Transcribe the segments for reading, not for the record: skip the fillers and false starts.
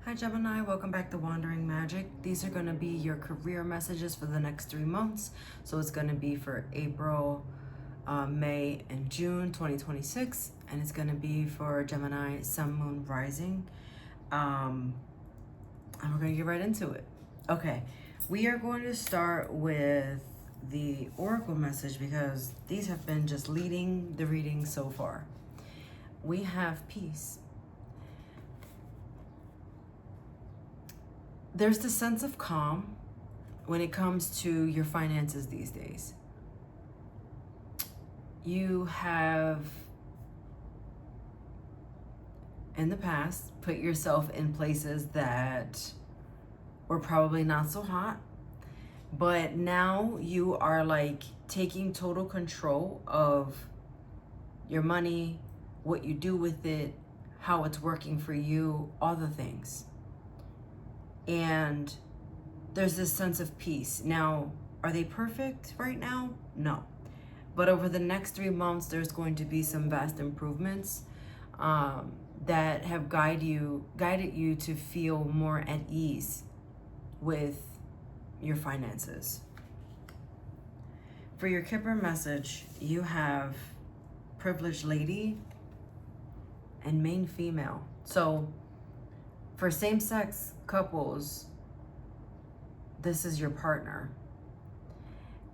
Hi Gemini, welcome back to Wandering Magic. These are going to be your career messages for the next 3 months. So it's going to be for April, May, and June 2026. And it's going to be for Gemini, Sun, Moon, Rising. And we're going to get right into it. Okay, we are going to start with the Oracle message because these have been just leading the reading so far. We have peace. There's the sense of calm when it comes to your finances these days. You have, in the past, put yourself in places that were probably not so hot, but now you are like taking total control of your money, what you do with it, how it's working for you, all the things. And there's this sense of peace. Now, are they perfect right now? No. But over the next 3 months, there's going to be some vast improvements that have guided you to feel more at ease with your finances. For your Kipper message, you have privileged lady and main female. So for same-sex couples, this is your partner.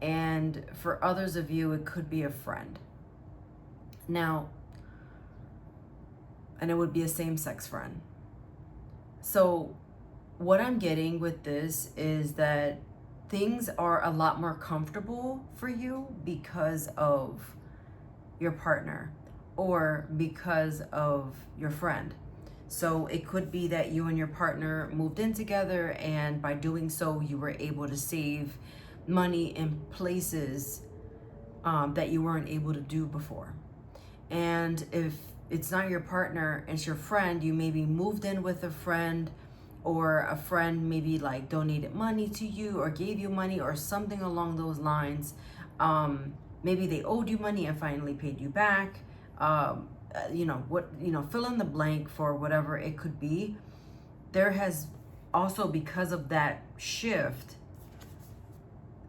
And for others of you, it could be a friend. Now, and it would be a same-sex friend. So what I'm getting with this is that things are a lot more comfortable for you because of your partner or because of your friend. So it could be that you and your partner moved in together, and by doing so, you were able to save money in places that you weren't able to do before. And if it's not your partner, it's your friend, you maybe moved in with a friend, or a friend maybe like donated money to you or gave you money or something along those lines. Maybe they owed you money and finally paid you back. Fill in the blank for whatever it could be. There has also, because of that shift,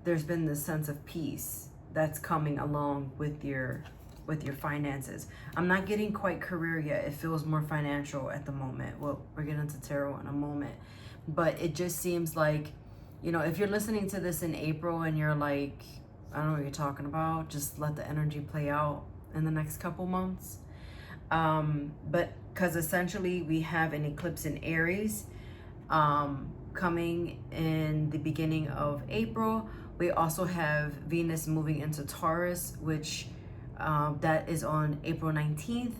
there's been this sense of peace that's coming along with your finances. I'm not getting quite career yet. It feels more financial at the moment. Well, we're getting into tarot in a moment, but it just seems like, if you're listening to this in April and you're like, I don't know what you're talking about, just let the energy play out in the next couple months. But because essentially we have an eclipse in Aries coming in the beginning of April. We also have Venus moving into Taurus, which that is on April 19th.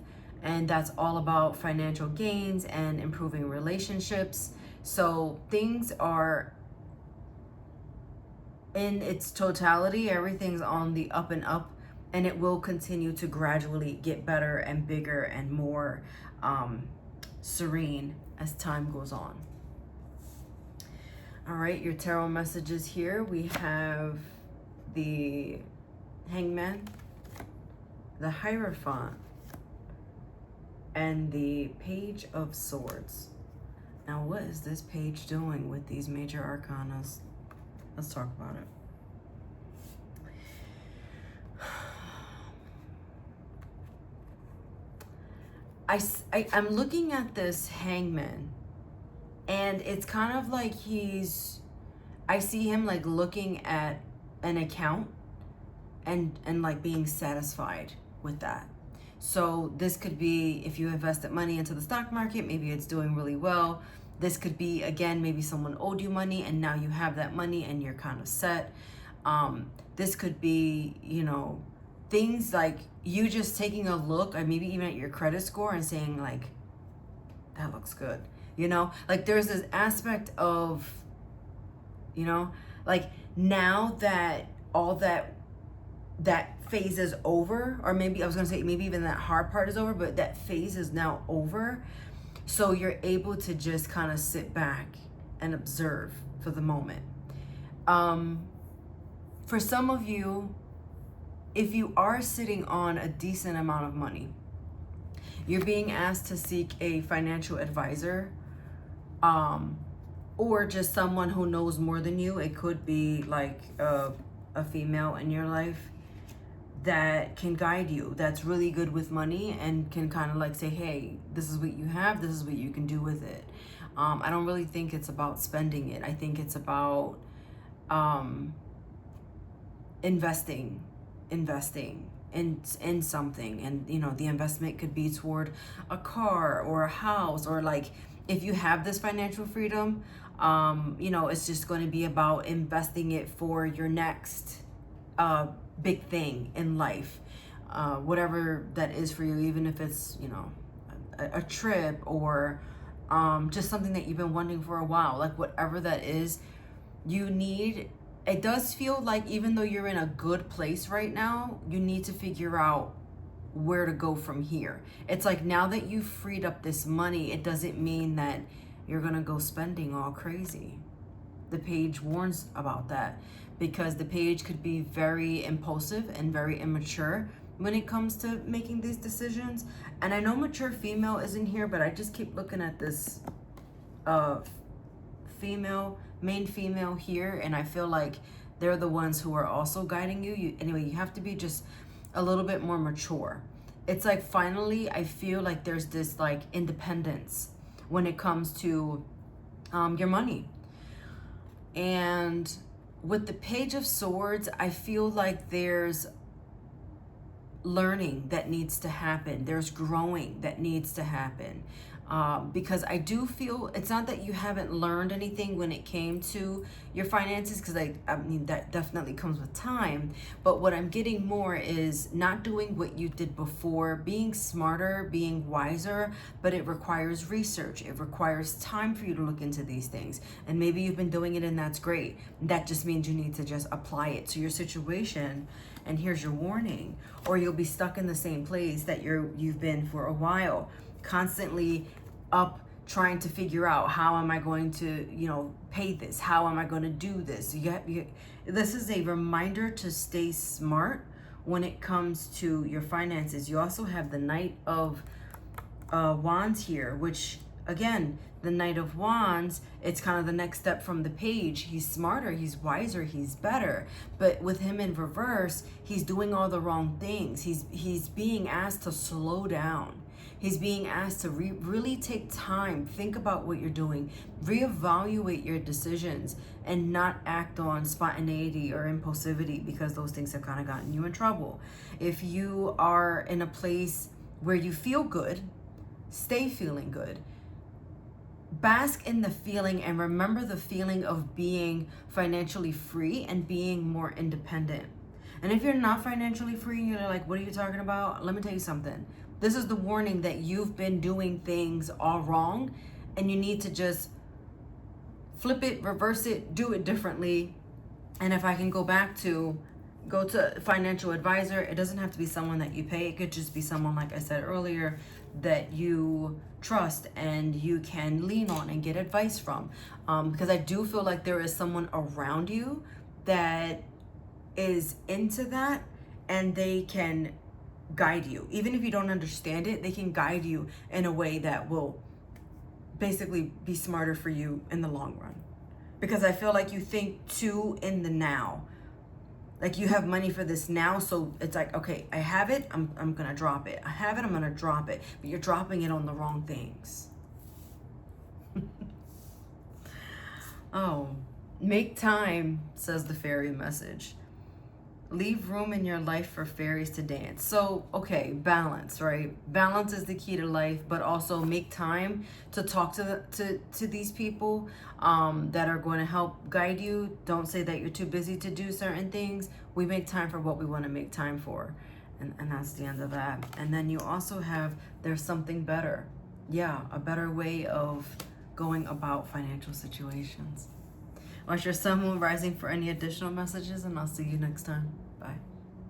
And that's all about financial gains and improving relationships. So things are in its totality, everything's on the up and up. And it will continue to gradually get better and bigger and more serene as time goes on. All right, your tarot messages here. We have the Hangman, the Hierophant, and the Page of Swords. Now, what is this page doing with these major arcana? Let's talk about it. I'm looking at this Hangman, and it's kind of like I see him like looking at an account and like being satisfied with that. So this could be if you invested money into the stock market, maybe it's doing really well. This could be, again, maybe someone owed you money and now you have that money and you're kind of set. This could be, things like you just taking a look, or maybe even at your credit score and saying like, that looks good. Like there's this aspect of, like now that all that phase is over, or maybe I was gonna say maybe even that hard part is over, but that phase is now over. So you're able to just kind of sit back and observe for the moment. For some of you, if you are sitting on a decent amount of money, you're being asked to seek a financial advisor or just someone who knows more than you. It could be like a female in your life that can guide you, that's really good with money and can kind of like say, hey, this is what you have, this is what you can do with it. I don't really think it's about spending it. I think it's about investing in something. And you know, the investment could be toward a car or a house, or like if you have this financial freedom, you know, it's just going to be about investing it for your next big thing in life, whatever that is for you, even if it's, you know, a trip or just something that you've been wanting for a while, like whatever that is, you need. It does feel like even though you're in a good place right now, you need to figure out where to go from here. It's like now that you've freed up this money, it doesn't mean that you're gonna go spending all crazy. The page warns about that, because the page could be very impulsive and very immature when it comes to making these decisions. And I know mature female isn't here, but I just keep looking at this main female here, and I feel like they're the ones who are also guiding you. Anyway, you have to be just a little bit more mature. It's like finally I feel like there's this like independence when it comes to your money. And with the Page of Swords, I feel like there's learning that needs to happen. There's growing that needs to happen. Because I do feel it's not that you haven't learned anything when it came to your finances, because I mean, that definitely comes with time. But what I'm getting more is not doing what you did before, being smarter, being wiser, but it requires research. It requires time for you to look into these things. And maybe you've been doing it and that's great. That just means you need to just apply it to your situation. And here's your warning. Or you'll be stuck in the same place that you've been for a while, constantly up trying to figure out, how am I going to, you know, pay this? How am I going to do this? This is a reminder to stay smart when it comes to your finances. You also have the Knight of Wands here, which again, the Knight of Wands, it's kind of the next step from the page. He's smarter, he's wiser, he's better. But with him in reverse, he's doing all the wrong things. He's being asked to slow down. He's being asked to really take time, think about what you're doing, reevaluate your decisions, and not act on spontaneity or impulsivity, because those things have kind of gotten you in trouble. If you are in a place where you feel good, stay feeling good. Bask in the feeling and remember the feeling of being financially free and being more independent. And if you're not financially free and you're like, what are you talking about? Let me tell you something. This is the warning that you've been doing things all wrong, and you need to just flip it, reverse it, do it differently. And if I can go to a financial advisor, it doesn't have to be someone that you pay. It could just be someone, like I said earlier, that you trust and you can lean on and get advice from. Because I do feel like there is someone around you that is into that, and they can guide you. Even if you don't understand it, they can guide you in a way that will basically be smarter for you in the long run. Because I feel like you think too in the now. Like you have money for this now, so it's like, okay, I have it, I'm gonna drop it. I have it, I'm gonna drop it. But you're dropping it on the wrong things. Oh, make time, says the fairy message. Leave room in your life for fairies to dance. So, okay, balance, right? Balance is the key to life, but also make time to talk to these people that are going to help guide you. Don't say that you're too busy to do certain things. We make time for what we want to make time for. And that's the end of that. And then you also have, there's something better. Yeah, a better way of going about financial situations. Watch your sun, moon, rising for any additional messages, and I'll see you next time. Bye.